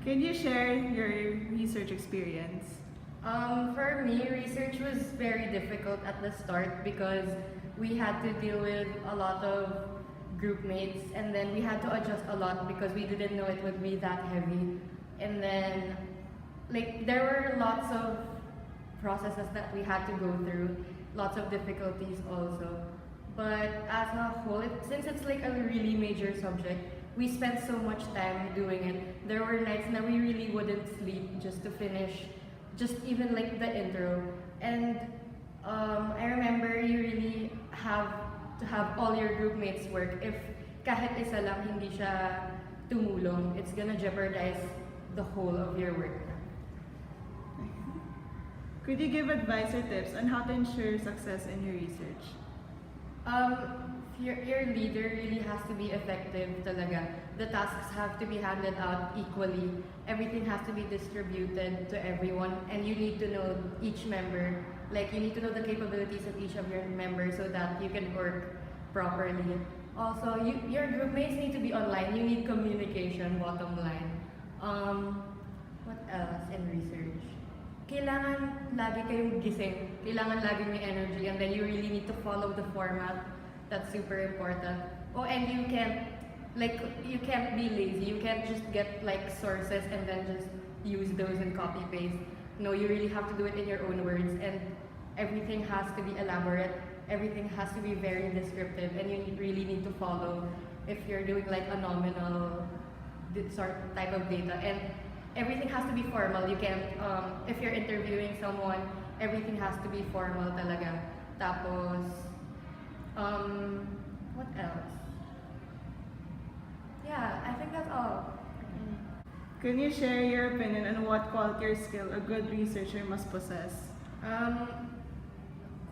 Can you share your research experience? For me, research was very difficult at the start because we had to deal with a lot of group mates, and then we had to adjust a lot because we didn't know it would be that heavy. And then, like, there were lots of processes that we had to go through, lots of difficulties also. But as a whole, since it's like a really major subject, we spent so much time doing it. There were nights that we really wouldn't sleep just to finish, just even like the intro. And I remember you really have to have all your group mates work. If kahit isa lang hindi siya tumulong, it's gonna jeopardize the whole of your work. Could you give advice or tips on how to ensure success in your research? Your leader really has to be effective talaga. The tasks have to be handed out equally. Everything has to be distributed to everyone, and you need to know each member. Like, you need to know the capabilities of each of your members so that you can work properly. Also, your group mates need to be online. You need communication, bottom line. What else in research? Kailangan lagi kayong gising. Kailangan lagi may energy, and then you really need to follow the format. That's super important. Oh, and you can't be lazy. You can't just get like sources and then just use those and copy paste. No, you really have to do it in your own words, and everything has to be elaborate. Everything has to be very descriptive, and you really need to follow if you're doing like a nominal sort type of data. And everything has to be formal. You can't, if you're interviewing someone, everything has to be formal talaga. Tapos, what else? Yeah, I think that's all. Can you share your opinion on what quality or skill a good researcher must possess?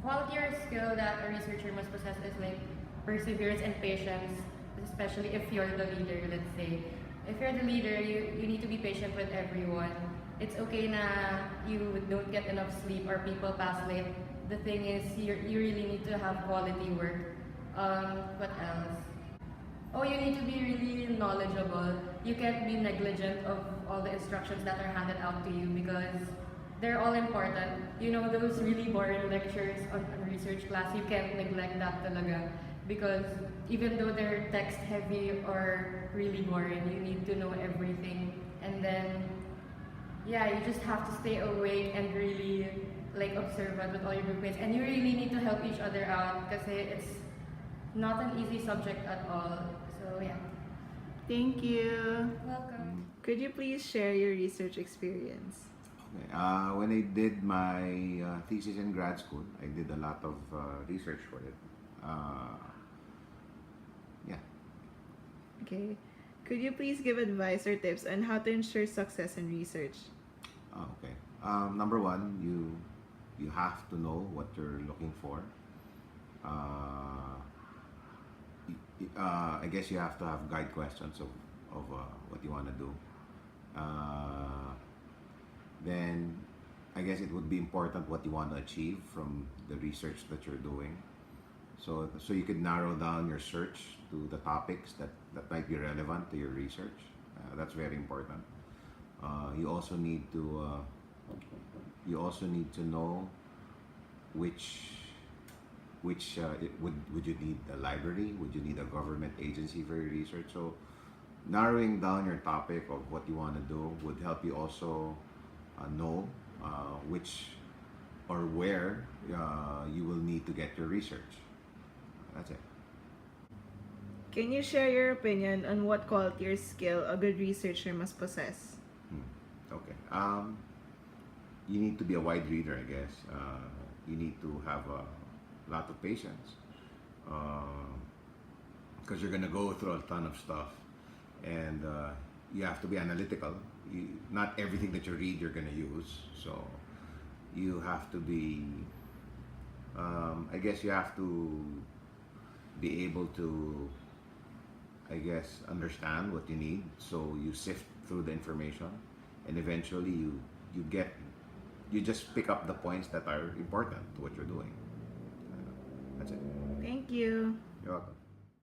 Quality or skill that a researcher must possess is like perseverance and patience, especially if you're the leader, let's say. If you're the leader, you need to be patient with everyone. It's okay na you don't get enough sleep or people pass late. The thing is, you really need to have quality work. What else? Oh, you need to be really knowledgeable. You can't be negligent of all the instructions that are handed out to you because they're all important. You know, those really boring lectures on research class, you can't neglect that talaga. Because even though they're text heavy or really boring, you need to know everything. And then, yeah, you just have to stay awake and really like observant with all your group mates. And you really need to help each other out because it's not an easy subject at all. So yeah. Thank you. Welcome. Could you please share your research experience? Okay. When I did my thesis in grad school, I did a lot of research for it. Yeah. Okay. Could you please give advice or tips on how to ensure success in research? Okay. Number one, you have to know what you're looking for. I guess you have to have guide questions of what you want to do. Then I guess it would be important what you want to achieve from the research that you're doing. So you could narrow down your search to the topics that might be relevant to your research. That's very important. You also need to know which would you need a library? Would you need a government agency for your research? So narrowing down your topic of what you want to do would help you also know which or where you will need to get your research. That's it. Can you share your opinion on what quality or skill a good researcher must possess? Okay. You need to be a wide reader, I guess. You need to have a lot of patience because you're gonna go through a ton of stuff, and you have to be analytical. Not everything that you read you're gonna use, so you have to be. I guess you have to be able to, I guess, understand what you need. So you sift through the information, and eventually you just pick up the points that are important to what you're doing. That's it. Thank you. You're welcome.